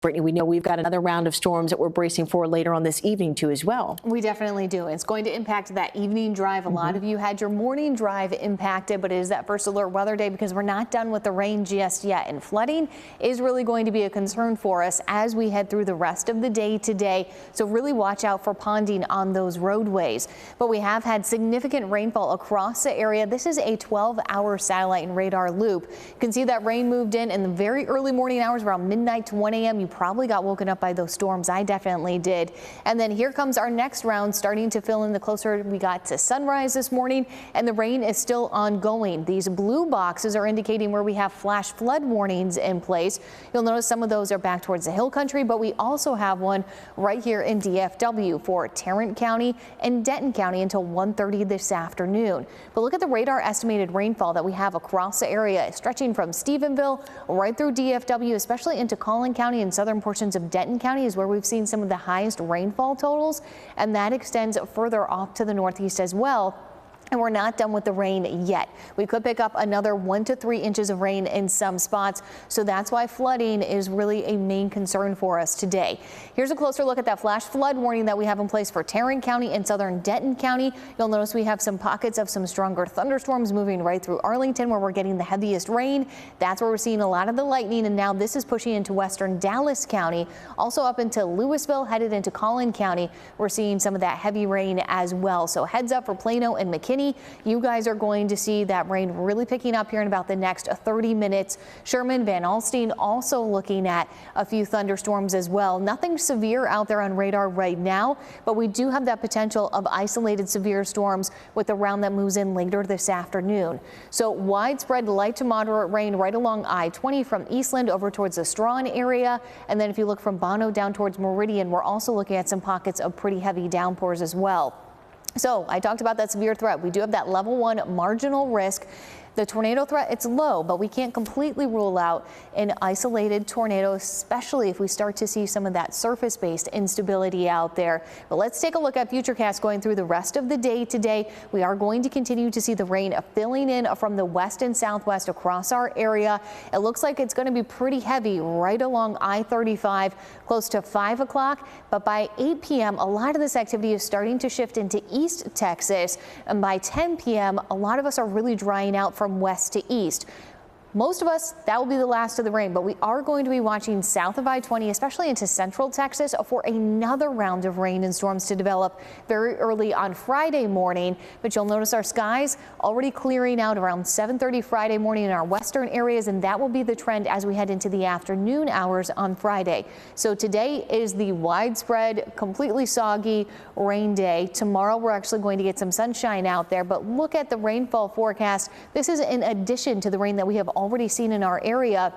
Brittany, we know we've got another round of storms that we're bracing for later on this evening too as well. We definitely do. It's going to impact that evening drive. A lot of you had your morning drive impacted, but it is that first alert weather day because we're not done with the rain just yet. And flooding is really going to be a concern for us as we head through the rest of the day today. So really watch out for ponding on those roadways. But we have had significant rainfall across the area. This is a 12-hour satellite and radar loop. You can see that rain moved in the very early morning hours around midnight to 1 a.m. You probably got woken up by those storms. I definitely did. And then here comes our next round, starting to fill in the closer we got to sunrise this morning, and the rain is still ongoing. These blue boxes are indicating where we have flash flood warnings in place. You'll notice some of those are back towards the hill country, but we also have one right here in DFW for Tarrant County and Denton County until 1:30 this afternoon. But look at the radar estimated rainfall that we have across the area, stretching from Stephenville right through DFW, especially into Collin County and southern portions of Denton County is where we've seen some of the highest rainfall totals, and that extends further off to the northeast as well. And we're not done with the rain yet. We could pick up another 1 to 3 inches of rain in some spots. So that's why flooding is really a main concern for us today. Here's a closer look at that flash flood warning that we have in place for Tarrant County and southern Denton County. You'll notice we have some pockets of some stronger thunderstorms moving right through Arlington where we're getting the heaviest rain. That's where we're seeing a lot of the lightning. And now this is pushing into western Dallas County, also up into Louisville, headed into Collin County. We're seeing some of that heavy rain as well. So heads up for Plano and McKinney. You guys are going to see that rain really picking up here in about the next 30 minutes. Sherman, Van Alstyne also looking at a few thunderstorms as well. Nothing severe out there on radar right now, but we do have that potential of isolated severe storms with the round that moves in later this afternoon. So widespread light to moderate rain right along I-20 from Eastland over towards the Strawn area. And then if you look from Bono down towards Meridian, we're also looking at some pockets of pretty heavy downpours as well. So I talked about that severe threat. We do have that level 1 marginal risk. The tornado threat, it's low, but we can't completely rule out an isolated tornado, especially if we start to see some of that surface-based instability out there. But let's take a look at futurecast going through the rest of the day today. We are going to continue to see the rain filling in from the west and southwest across our area. It looks like it's going to be pretty heavy right along I-35 close to 5 o'clock. But by 8 p.m., a lot of this activity is starting to shift into East Texas. And by 10 p.m., a lot of us are really drying out from west to east. Most of us, that will be the last of the rain, but we are going to be watching south of I-20, especially into central Texas, for another round of rain and storms to develop very early on Friday morning. But you'll notice our skies already clearing out around 7:30 Friday morning in our western areas, and that will be the trend as we head into the afternoon hours on Friday. So today is the widespread, completely soggy rain day. Tomorrow we're actually going to get some sunshine out there, but look at the rainfall forecast. This is in addition to the rain that we have already seen in our area.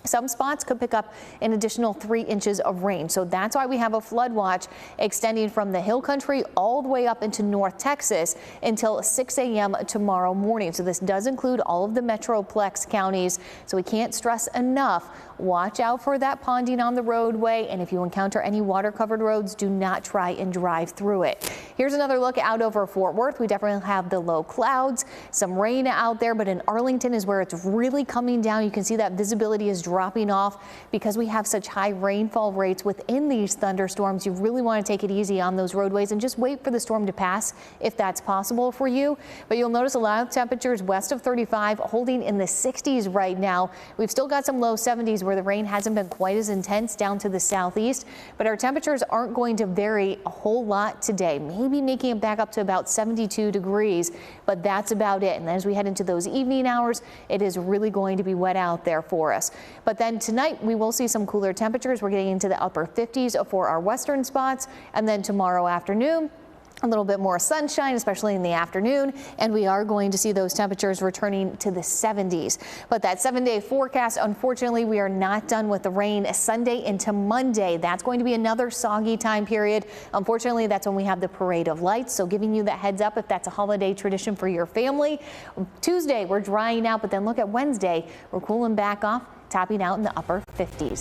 Some spots could pick up an additional 3 inches of rain. So that's why we have a flood watch extending from the hill country all the way up into North Texas until 6 a.m. tomorrow morning. So this does include all of the Metroplex counties. So we can't stress enough. Watch out for that ponding on the roadway. And if you encounter any water covered roads, do not try and drive through it. Here's another look out over Fort Worth. We definitely have the low clouds, some rain out there, but in Arlington is where it's really coming down. You can see that visibility is dropping off because we have such high rainfall rates within these thunderstorms. You really want to take it easy on those roadways and just wait for the storm to pass if that's possible for you. But you'll notice a lot of temperatures west of 35 holding in the 60s right now. We've still got some low 70s where the rain hasn't been quite as intense down to the southeast, but our temperatures aren't going to vary a whole lot today, maybe making it back up to about 72 degrees, but that's about it. And as we head into those evening hours, it is really going to be wet out there for us. But then tonight we will see some cooler temperatures. We're getting into the upper 50s for our western spots, and then tomorrow afternoon a little bit more sunshine, especially in the afternoon, and we are going to see those temperatures returning to the 70s. But that 7-day forecast, unfortunately, we are not done with the rain. Sunday into Monday, that's going to be another soggy time period. Unfortunately, that's when we have the Parade of Lights, so giving you that heads up if that's a holiday tradition for your family. Tuesday, we're drying out, but then look at Wednesday, we're cooling back off, topping out in the upper 50s.